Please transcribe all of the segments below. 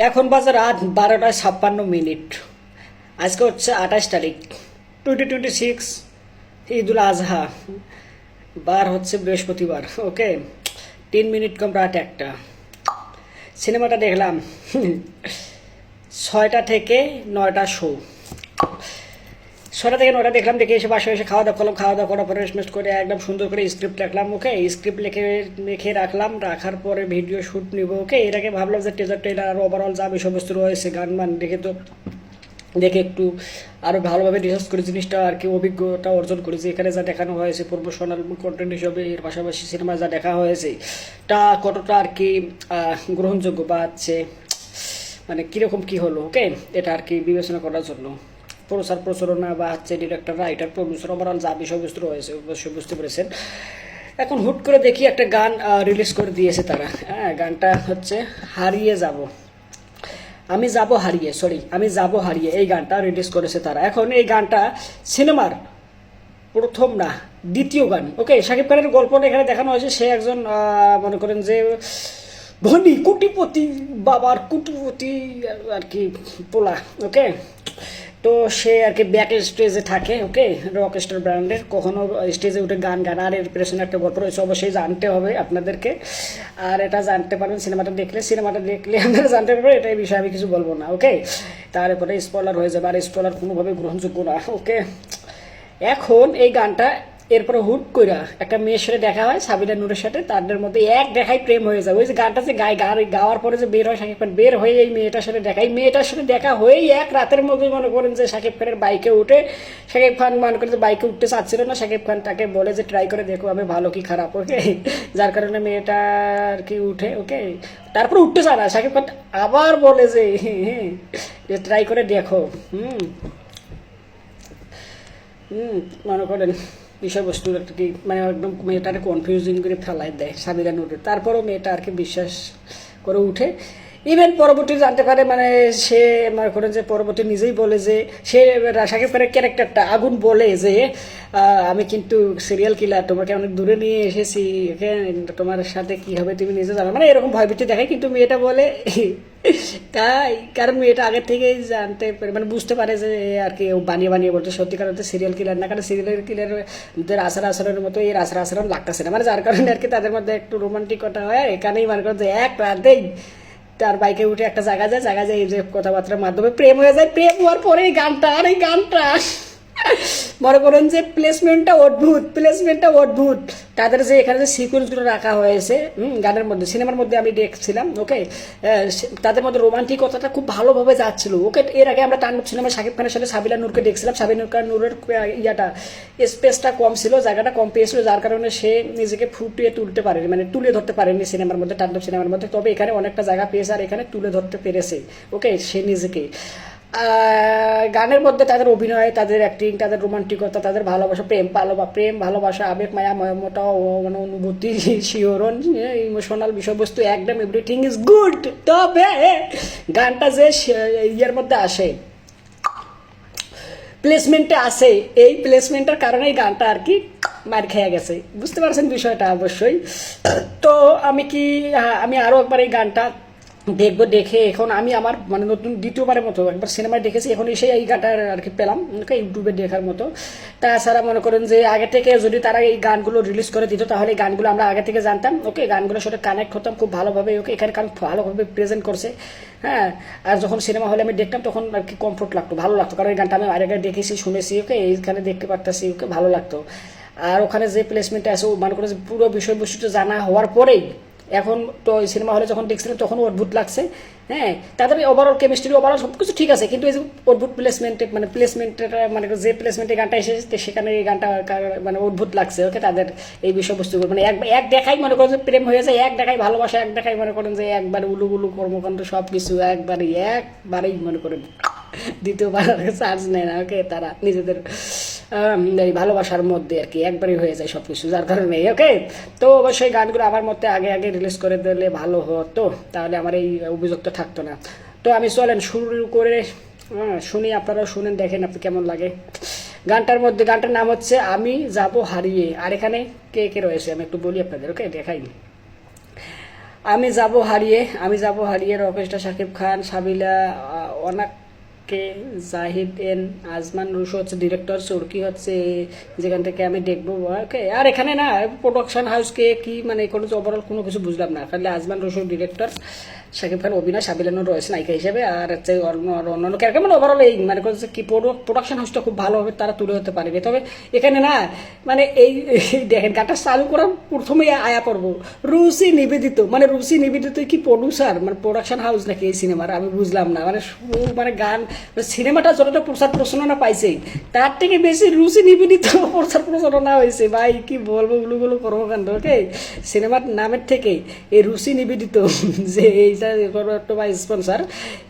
এখন বাজে রাত 12:56। আজকে হচ্ছে 28 তারিখ 2026, ঈদুল আজহা। বার হচ্ছে বৃহস্পতিবার। ওকে, 3 মিনিট কম রাত 1টা। সিনেমাটা দেখলাম 6টা থেকে 9টা শো। 6টা থেকে 9টা দেখলাম, দেখে এসে বাসায় এসে খাওয়া দাওয়া করলাম। খাওয়া দাওয়া করার পরে রেস্ট করে একদম সুন্দর করে স্ক্রিপ্ট লিখলাম। ওকে, স্ক্রিপ্ট লিখে লিখে রাখলাম। রাখার পরে ভিডিও শ্যুট নিব। ওকে, এর আগে ভাবলাম যে টেজার আর ওভারঅল যা বিষয়বস্তু রয়েছে গান মান দেখে একটু আরও ভালোভাবে রিসার্চ করে জিনিসটা আর কি অভিজ্ঞতা অর্জন করেছি। এখানে যা দেখানো হয়েছে প্রমোশনাল কন্টেন্ট হিসেবে, এর পাশাপাশি সিনেমা যা দেখা হয়েছে তা কতটা আর কি গ্রহণযোগ্য বা হচ্ছে মানে কীরকম কী হলো। ওকে, এটা আর কি বিবেচনা করার জন্য প্রচারণা বা হচ্ছে ডিরেক্টর, রাইটার, প্রডিউসার, ওভারঅল যা বিষয়বস্তু রয়েছে অবশ্যই বুঝতে পেরেছেন। এখন হুট করে দেখি একটা গান রিলিজ করে দিয়েছে তারা। হ্যাঁ, গানটা হচ্ছে হারিয়ে যাব, আমি যাব হারিয়ে, এই গানটা রিলিজ করেছে তারা। এখন এই গানটা সিনেমার প্রথম না, দ্বিতীয় গান। ওকে, শাকিব খানের গল্পটা এখানে দেখানো হয়েছে। সে একজন মনে করেন যে ধনী কোটিপতি, বাবার কোটিপতি আর কি পোলা। ওকে, তো সে আর কি ব্যাক স্টেজে থাকে। ওকে, রক স্টার ব্র্যান্ডের, কখনো স্টেজে উঠে গান গান, আর এর পেছনে একটা গল্প রয়েছে, অবশ্যই জানতে হবে আপনাদেরকে। আর এটা জানতে পারবেন সিনেমাটা দেখলে আপনারা জানতে পারবেন। এটা এই বিষয়ে আমি কিছু বলবো না। ওকে, তারপরে স্পয়লার হয়ে যাবে, আর স্পয়লার কোনোভাবে গ্রহণযোগ্য না। ওকে, এখন এই গানটা এরপরে হুট কইরা একটা মেয়ের সাথে দেখা হয়, সাবিনা নূরের সাথে। তাদের মধ্যে এক দেখায় প্রেম হয়ে যায়। ওই যে গানটা যে গাওয়ার পরে যে বের হয় শাকিব খান, বের হয়ে এই মেয়েটার সাথে দেখা, এই মেয়েটার সাথে দেখা হয়েই এক রাতের মধ্যে মনে করেন যে শাকিব খানের বাইকে উঠে, শাকিব খান মনে করেন যে বাইকে উঠতে চাচ্ছিল না, শাকিব খান তাকে বলে যে ট্রাই করে দেখো আমি ভালো কি খারাপ। ওকে, যার কারণে মেয়েটা আর কি উঠে। ওকে, তারপরে উঠতে চায় না, শাকিব খান আবার বলে যে ট্রাই করে দেখো। মনে করেন বিষয়বস্তু আর কি মানে একদম মেয়েটাকে কনফিউজিং করে ফেলাই দেয় সাবিনা নূরে। তারপরও মেয়েটা আর কি বিশ্বাস করে উঠে। ইভেন পরবর্তী জানতে পারে, মানে সে মনে করেন যে পরবর্তী নিজেই বলে যে সে শাকিব খানের ক্যারেক্টারটা আগুন বলে যে আমি কিন্তু সিরিয়াল কিলার, তোমাকে অনেক দূরে নিয়ে এসেছি, তোমার সাথে কি হবে তুমি নিজে জানো, মানে এরকম ভয়ভীতি দেখায়। কিন্তু মেয়েটা বলে তাই, কারণ মেয়েটা আগের থেকেই জানতে পারে, মানে বুঝতে পারে যে আর কি বানিয়ে বানিয়ে বলতে, সত্যিকার হচ্ছে সিরিয়াল কিলার না। কারণ সিরিয়াল কিলারদের আচরণের মতো এর আচরণ লাগতেছে না, মানে যার কারণে আর কি তাদের মধ্যে একটু রোমান্টিকতা হয়। এখানেই মনে করেন যে এক রাতেই তার বাইকে উঠে একটা জায়গা যায় এই যে কথাবার্তার মাধ্যমে প্রেম হয়ে যায়। প্রেম হওয়ার পরে এই গানটা, আর এই গানটা মনে করেন যে প্লেসমেন্টটা অদ্ভুত। তাদের যে এখানে যে সিকোয়েন্সগুলো রাখা হয়েছে গানের মধ্যে, সিনেমার মধ্যে আমি দেখছিলাম। ওকে, তাদের মধ্যে রোমান্টিকতাটা খুব ভালোভাবে যাচ্ছিল। ওকে, এর আগে আমরা তাণ্ডব সিনেমা শাকিব খানের সাথে সাবিনা নূরকে দেখছিলাম। সাবিনা নূরের ইয়াটা স্পেসটা কম ছিল, জায়গাটা কম পেয়েছিল, যার কারণে সে নিজেকে ফুটিয়ে তুলতে পারেনি, মানে তুলে ধরতে পারেনি সিনেমার মধ্যে, তাণ্ডব সিনেমার মধ্যে। তবে এখানে অনেকটা জায়গা পেয়েছে আর এখানে তুলে ধরতে পেরেছে। ওকে, সে নিজেকে গানের মধ্যে তাদের অভিনয়, তাদের অ্যাক্টিং, তাদের রোমান্টিকতা, তাদের ভালোবাসা, প্রেম ভালোবাসা, আবেগ, মায়া, মমতা, মানে অনুভূতি, শিহরণ, ইমোশনাল বিষয়বস্তু, একদম এভরিথিং ইজ গুড। তবে গানটা যে ইয়ের মধ্যে আসে, প্লেসমেন্টে আসে, এই প্লেসমেন্টের কারণে এই গানটা আর কি মার খেয়ে গেছে। বুঝতে পারছেন বিষয়টা অবশ্যই। তো আমি আরও একবার এই গানটা দেখবো। দেখে এখন আমি আমার মানে নতুন দ্বিতীয়বারের মতো একবার সিনেমায় দেখেছি, এখন এসে এই গানটা আর কি পেলাম ওকে ইউটিউবে দেখার মতো। তাছাড়া মনে করেন যে আগে থেকে যদি তারা এই গানগুলো রিলিজ করে দিত তাহলে এই গানগুলো আমরা আগে থেকে জানতাম। ওকে, গানগুলোর সাথে কানেক্ট হতাম খুব ভালোভাবে। ওকে, এখানে কারণ ভালোভাবে প্রেজেন্ট করছে। হ্যাঁ, আর যখন সিনেমা হলে আমি দেখতাম তখন আর কি কমফোর্ট লাগতো, ভালো লাগতো, কারণ এই গানটা আমি আগে দেখেছি, শুনেছি। ওকে, এইখানে দেখতে পারতেছি। ওকে, ভালো লাগতো। আর ওখানে যে প্লেসমেন্টে আছে, মনে করে যে পুরো বিষয়বস্তুটা জানা হওয়ার পরেই এখন তো সিনেমা হলে যখন দেখছিলাম তখন অদ্ভুত লাগছে। হ্যাঁ, তাদের ওভারঅল কেমিস্ট্রি, ওভারঅল সব কিছু ঠিক আছে, কিন্তু এই যে অদ্ভুত প্লেসমেন্টের মানে যে প্লেসমেন্টে গানটা এসেছে সেখানে এই গানটা মানে অদ্ভুত লাগছে। ওকে, তাদের এই বিষয়বস্তুগুলো মানে এক দেখাই মনে করেন যে প্রেম হয়ে যায়, এক দেখাই ভালোবাসা, এক দেখাই মনে করেন যে একবার উলু কর্মকাণ্ড সব কিছু একবারেই মনে করেন দ্বিতীয়বার চার্জ নেয় না। ওকে, তারা নিজেদের এই ভালোবাসার মধ্যে আর কি একবারই হয়ে যায় সব কিছু, যার কারণে। ওকে, তো অবশ্যই গানগুলো আমার মতে আগে রিলিজ করে দিলে ভালো হতো, তাহলে আমার এই অভিযোগটা থাকতো না। তো আমি চলেন শুরু করে শুনি, আপনারাও শুনেন, দেখেন আপনি কেমন লাগে। গানটার নাম হচ্ছে আমি যাব হারিয়ে। আর এখানে কে কে রয়েছে আমি একটু বলি আপনাদের। ওকে, দেখাই। আমি যাব হারিয়ে রকেস্টার, শাকিব খান, সাবিলা, অনাকে, জাহিদ এন, আজমান রুশো হচ্ছে ডিরেক্টর, চরকি হচ্ছে যেখান থেকে আমি দেখবো। ওকে, আর এখানে না প্রোডাকশন হাউসকে কি মানে কোনো ওভারঅল কোনো কিছু বুঝলাম না, খালি Ajman Russo director, Shakib Khan অভিনয়, সাবিলানো রয়েছে নায়িকা হিসেবে, আর হচ্ছে অন্যান্য ক্যারেক্টার মানে ওভারঅল এই মানে হচ্ছে কি প্রোডাকশন হাউসটা খুব ভালোভাবে তারা তুলে হতে পারেনি। তবে এখানে না মানে এই দেখেন গানটা চালু করার প্রথমেই আয়া পড়ব রুচি নিবেদিত, মানে রুচি নিবেদিত কি প্রডিউসার মানে প্রোডাকশন হাউস নাকি এই সিনেমার, আমি বুঝলাম না। মানে মানে গান সিনেমাটা যতটা প্রচার প্রচারণা পাইছে তার থেকে বেশি রুচি নিবেদিত প্রচার প্রচারণা হয়েছে। ভাই কি বলবো, গুলো কর্মকাণ্ড। ওকে, সিনেমার নামের থেকে এই রুচি নিবেদিত যে এইটা বা স্পন্সার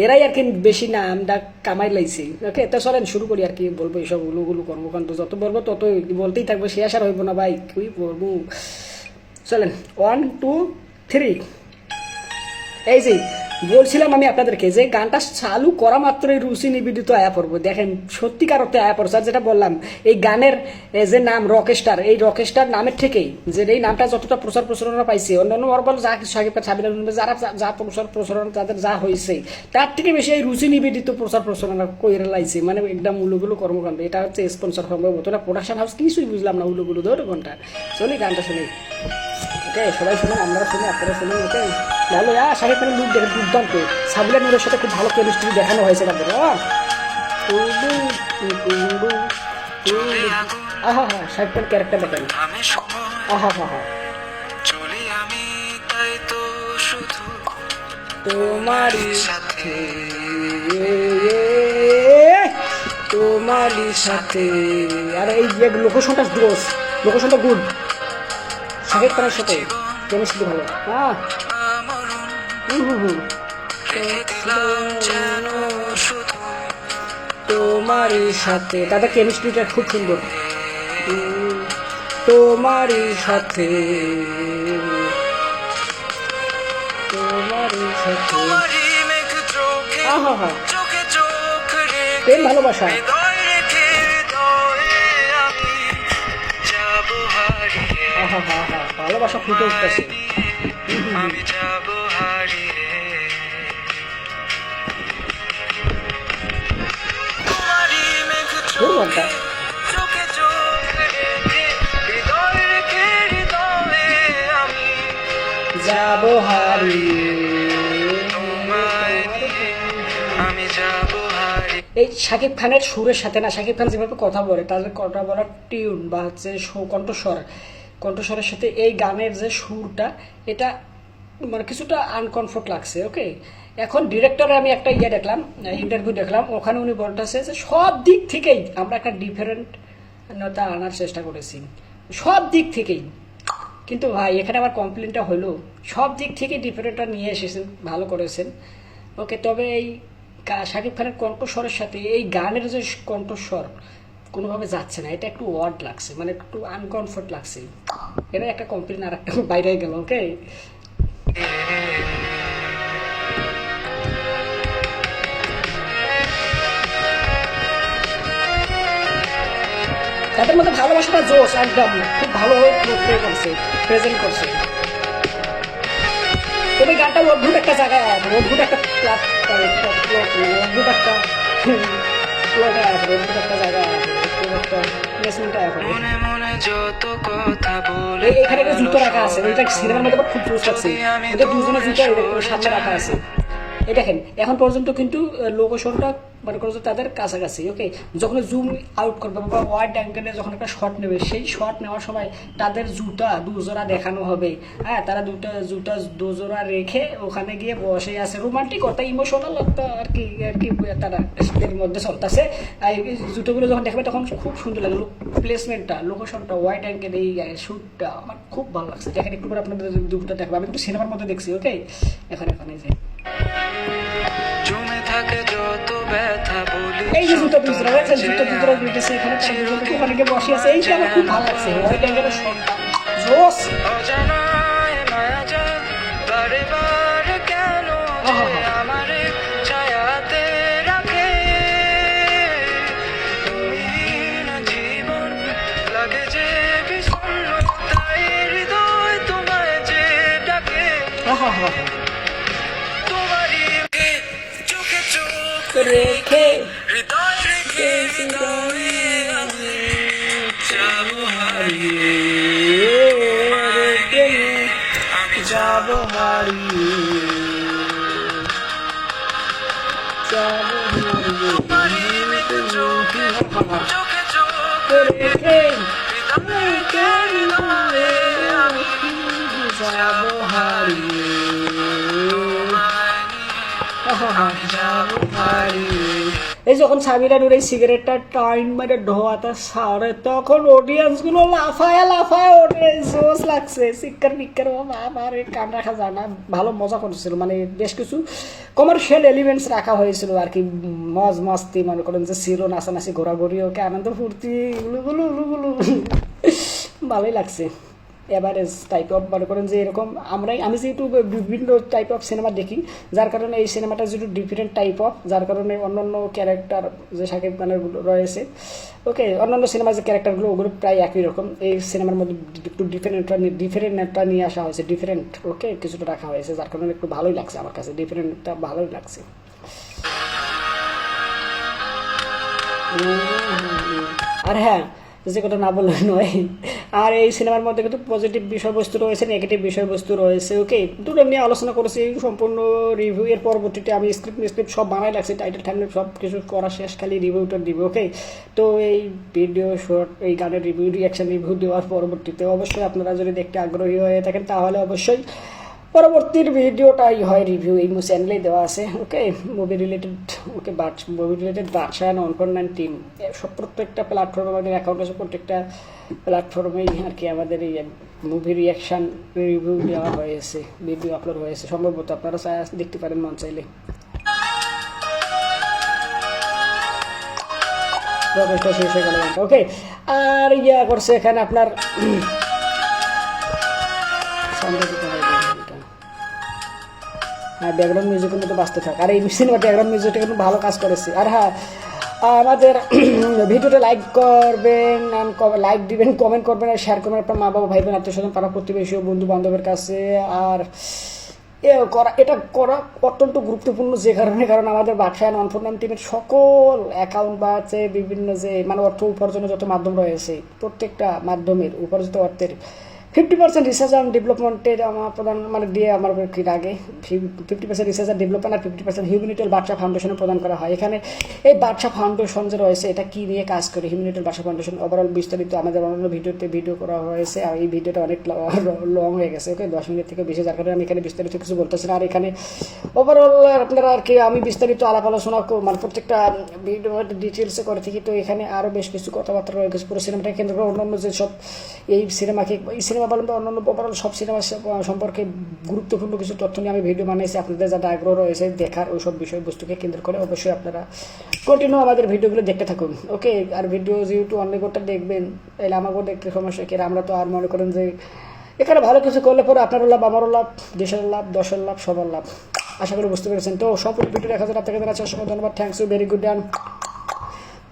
এরাই আর কি বেশি নাম ডাক কামাই লাইছে। ওকে, তো চলেন শুরু করি। আর কি বলবো, এইসব গুলো কর্মকাণ্ড যত বলবো তত বলতেই থাকবো, শেষ আর হইব না ভাই, কি বলবো। চলেন 1 2 3। এই যে বলছিলাম আমি আপনাদেরকে যে গানটা চালু করা মাত্রই রুচি নিবেদিত আয়া পড়বো। দেখেন সত্যিকার অর্থে আয়া পড়ছে। আর যেটা বললাম এই গানের যে নাম রকেস্টার, এই রকেস্টার নামের থেকেই যে এই নামটা যতটা প্রচার প্রচারণা পাইছে, অন্যান্য নর্মাল যা কিছু সাকিব খান, সাবিলা যারা যা প্রচার প্রচারণা তাদের যা হয়েছে তার থেকে বেশি এই রুচি নিবেদিত প্রচার প্রচারণা কইরে লাইছে। মানে একদম উলুগুলো কর্মকাণ্ড। এটা হচ্ছে স্পন্সর সম্ভবত না প্রোডাকশন হাউস, কিছুই বুঝলাম না। উলুগুলো ধর ঘন্টা শুনি, গানটা শুনি। ওকে, সবাই শুনুন, আমরা শুনি, আপনারা শুনুন। ওকে, ভালো। শাকিব খানের লুক দেখেন দুর্দান্ত, সাবিলা নূরের সাথে খুব ভালো কেমিস্ট্রি দেখানো হয়েছে তাদের। আহা হা, শাকিব খান ক্যারেক্টার দেখেন, আহা হা হা। তোমারই সাথে, তোমারই সাথে। আর এই যে লোকেশনটা গ্রোস, লোকেশনটা গুড, শাকিব খানের সাথে কেমিস্ট্রি ভালো। হ্যাঁ, তোমারই সাথে তাদের কেমিস্ট্রিটা খুব সুন্দর। তোমারই সাথে, তোমারই সাথে, আহা হা, প্রেম ভালোবাসা। আহা হা হা, ভালোবাসা ফুটে উঠতেছে। যাবো হারিয়ে, এই শাকিব খানের সুরের সাথে না, শাকিব খান যেভাবে কথা বলে তাদের কথা বলার টিউন বা হচ্ছে কণ্ঠস্বরের সাথে এই গানের যে সুরটা, এটা মানে কিছুটা আনকমফোর্ট লাগছে। ওকে, এখন ডিরেক্টরে আমি একটা দেখলাম, ইন্টারভিউ দেখলাম, ওখানে উনি বলতেছে যে সব দিক থেকেই আমরা একটা ডিফারেন্টতা আনার চেষ্টা করেছি, সব দিক থেকেই। কিন্তু ভাই এখানে আমার কমপ্লেনটা হলো সব দিক থেকে ডিফারেন্টটা নিয়ে এসেছেন, ভালো করেছেন। ওকে, তবে এই শাকিব খানের কণ্ঠস্বরের সাথে এই গানের যে কণ্ঠস্বর কোনোভাবে যাচ্ছে না, এটা একটু ওয়ার্ড লাগছে, মানে একটু আনকমফোর্ট লাগছে। এটা একটা কমপ্লেন আর একটা বাইরে গেল। ওকে, তাদের মধ্যে ভালোবাসাটা জোশ একদম খুব ভালোভাবে প্রেজেন্ট করছে। তবে গানটা অদ্ভুত একটা জায়গায়, অদ্ভুত একটা অদ্ভুত একটা এখানে একটা জুতো রাখা আছে, ওইটা সিনেমার মধ্যে খুব জোশ লাগছে। ওদের দুজনের জুতো সামনে রাখা আছে। এই দেখেন এখন পর্যন্ত কিন্তু লোকেশনটা মানে করছে তাদের কাছাকাছি। ওকে, যখন জুম আউট করবে বা ওয়াইড অ্যাঙ্গেলে যখন একটা শট নেবে, সেই শট নেওয়ার সময় তাদের জুতা দুজোড়া দেখানো হবে। হ্যাঁ, তারা দুজোড়া রেখে ওখানে গিয়ে বসে আছে, রোমান্টিক অর্থাৎ ইমোশনাল একটা আর কি তারা এর মধ্যে চলতেছে। জুতোগুলো যখন দেখবে তখন খুব সুন্দর লাগে, প্লেসমেন্টটা, লোকেশনটা, ওয়াইড অ্যাঙ্গেল, এই শ্যুটটা আমার খুব ভালো লাগছে। দেখেন একটু করে আপনাদের দুটোটা দেখবো, আমি একটু সিনেমার মধ্যে দেখছি। ওকে, এখানে যে এই যে জুতো দুজোড়া রয়েছে, জুতো দুইতেছে এখানে, ওখানে গিয়ে বসে আছে, এইটা আমার খুব ভালো লাগছে। ওয়াইড অ্যাঙ্গেলের শটটা জোস। রেখে যাব হারিয়ে এই যখন সাবিরা নুর এই সিগারেটটা টাইম মেরে ধোয়াতে সারে তখন অডিয়েন্স গুলো লাফায় ওঠে, জোস লাগছে, সিক্কার বিক্কার আমার কান রাখা যায় না, ভালো মজা করছিল, মানে বেশ কিছু কমার্শিয়াল এলিমেন্টস রাখা হয়েছিল আর কি, মজ মস্তি মনে করেন যে ছিল, নাচানাচি ঘোরাঘুরি, ওকে আনন্দ ফুর্তি উলুগুলো ভালোই লাগছে। এভারেজ টাইপ অফ মনে করেন যে এরকম আমি যেহেতু বিভিন্ন টাইপ অফ সিনেমা দেখি, যার কারণে এই সিনেমাটা যেহেতু ডিফারেন্ট টাইপ অফ, যার কারণে অন্যান্য ক্যারেক্টার যে শাকিব খানের রয়েছে, ওকে অন্যান্য সিনেমার যে ক্যারেক্টারগুলো ওগুলো প্রায় একই রকম, এই সিনেমার মধ্যে একটু ডিফারেন্টটা নিয়ে আসা হয়েছে, ডিফারেন্ট ওকে কিছুটা রাখা হয়েছে, যার কারণে একটু ভালোই লাগছে আমার কাছে, ডিফারেন্টটা ভালোই লাগছে। আর হ্যাঁ, যে কথা না বললে নয়, আর এই সিনেমার মধ্যে কিন্তু পজিটিভ বিষয়বস্তু রয়েছে, নেগেটিভ বিষয়বস্তু রয়েছে, ওকে দুটো নিয়ে আলোচনা করেছি সম্পূর্ণ রিভিউ এর পরবর্তীতে। আমি স্ক্রিপ্ট সব বানাই লাগছে, টাইটেল থাম্বনেল সব কিছু করা শেষ, খালি রিভিউটা দিব, ওকে। তো এই ভিডিও শর্ট, এই গানের রিভিউ, রিয়াকশন রিভিউ দেওয়ার পরবর্তীতে অবশ্যই আপনারা যদি দেখতে আগ্রহী হয়ে থাকেন তাহলে অবশ্যই পরবর্তীর ভিডিওটাই হয় রিভিউ, এই চ্যানেলেই দেওয়া আছে, ওকে। মুভি রিলেটেড, ওকে, মুভি রিলেটেড বাদশা অনফরনাইন টিম সব প্রত্যেকটা প্ল্যাটফর্মে আমাদের অ্যাকাউন্ট আছে, প্রত্যেকটা প্ল্যাটফর্মেই আর কি আমাদের এই মুভি রিয়াকশান রিভিউ দেওয়া হয়েছে, ভিডিও আপলোড হয়েছে, সম্ভবত আপনারা দেখতে পারেন মন চাইলে। শেষ হয়ে গেল, ওকে। আর ইয়া করছে এখানে আপনার ব্যাকগ্রাউন্ড মিউজিকের মতো বাঁচতে থাকে, আর এই সিনেমা ব্যাকগ্রাউন্ড মিউজিকটা কিন্তু ভালো কাজ করেছে। আর হ্যাঁ, আমাদের ভিডিওটা লাইক করবেন, লাইক দিবেন, কমেন্ট করবেন, আর শেয়ার করবেন আপনার মা বাবা, ভাই বোন, আত্মীয় স্বজন, পাড়া প্রতিবেশী, বন্ধু বান্ধবের কাছে। আর এটা করা অত্যন্ত গুরুত্বপূর্ণ, যে কারণ আমাদের বাদশা অনফরনাইন টিমের সকল অ্যাকাউন্ট বা হচ্ছে বিভিন্ন যে মানে অর্থ উপার্জনের যত মাধ্যম রয়েছে, প্রত্যেকটা মাধ্যমের উপার্জিত অর্থের 50% রিসার্চ অ্যান্ড ডেভেলপমেন্টের আমার প্রদান মানে দিয়ে আমার আগে 50% রিসার্চ অ্যান্ড ডেভেলপমেন্ট আর 50% হিউম্যানিটাল বাদশা ফাউন্ডেশনে প্রদান করা হয়। এখানে এই বাদশা ফাউন্ডেশন যে রয়েছে, এটা কী নিয়ে কাজ করে, হিউম্যানিটাল বাদশা ফাউন্ডেশন ওভারঅল বিস্তারিত আমাদের অন্যান্য ভিডিও করা হয়েছে, আর এই ভিডিওটা অনেক লং হয়ে গেছে, ওকে, 10 মিনিট থেকে বেশি, যার কারণে আমি এখানে বিস্তারিত কিছু বলতেছি না। আর এখানে ওভারঅল আপনারা আর কি আমি বিস্তারিত আলাপ আলোচনা মানে প্রত্যেকটা ভিডিও ডিটেলসে করে থাকি, তো এখানে আরও বেশ কিছু কথাবার্তা রয়ে গেছে পুরো সিনেমাটাকে কেন্দ্র করে, অন্যান্য যে সব এই সিনেমা বলেন বা অন্যান্য ওভারঅল সব সিনেমা সম্পর্কে গুরুত্বপূর্ণ কিছু তথ্য নিয়ে আমি ভিডিও বানিয়েছি, আপনাদের যাতে আগ্রহ রয়েছে দেখার ওই সব বিষয়বস্তুকে কেন্দ্র করে অবশ্যই আপনারা কন্টিনিউ আমাদের ভিডিওগুলো দেখতে থাকুন, ওকে। আর ভিডিও যেহেতু অনেকটা দেখবেন, তাহলে আমাকেও দেখতে সমস্যা কি, আমরা তো আর মনে করেন যে এখানে ভালো কিছু করলে পরে আপনারও লাভ, আমারও লাভ, দেশের লাভ, দশের লাভ, সবার লাভ, আশা করি বুঝতে পেরেছেন। তো সম্পূর্ণ ভিডিও দেখার জন্য আপনাকে জানাচ্ছি অসংখ্য ধন্যবাদ, thanks you, very good, and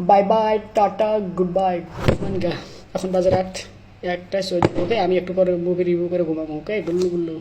bye bye, টাটা, গুড বাই। এখন বাজার 1টা, ওকে, আমি একটু পরে মুভি রিভিউ করে ঘুমাবো, ওকে, গুল্লু।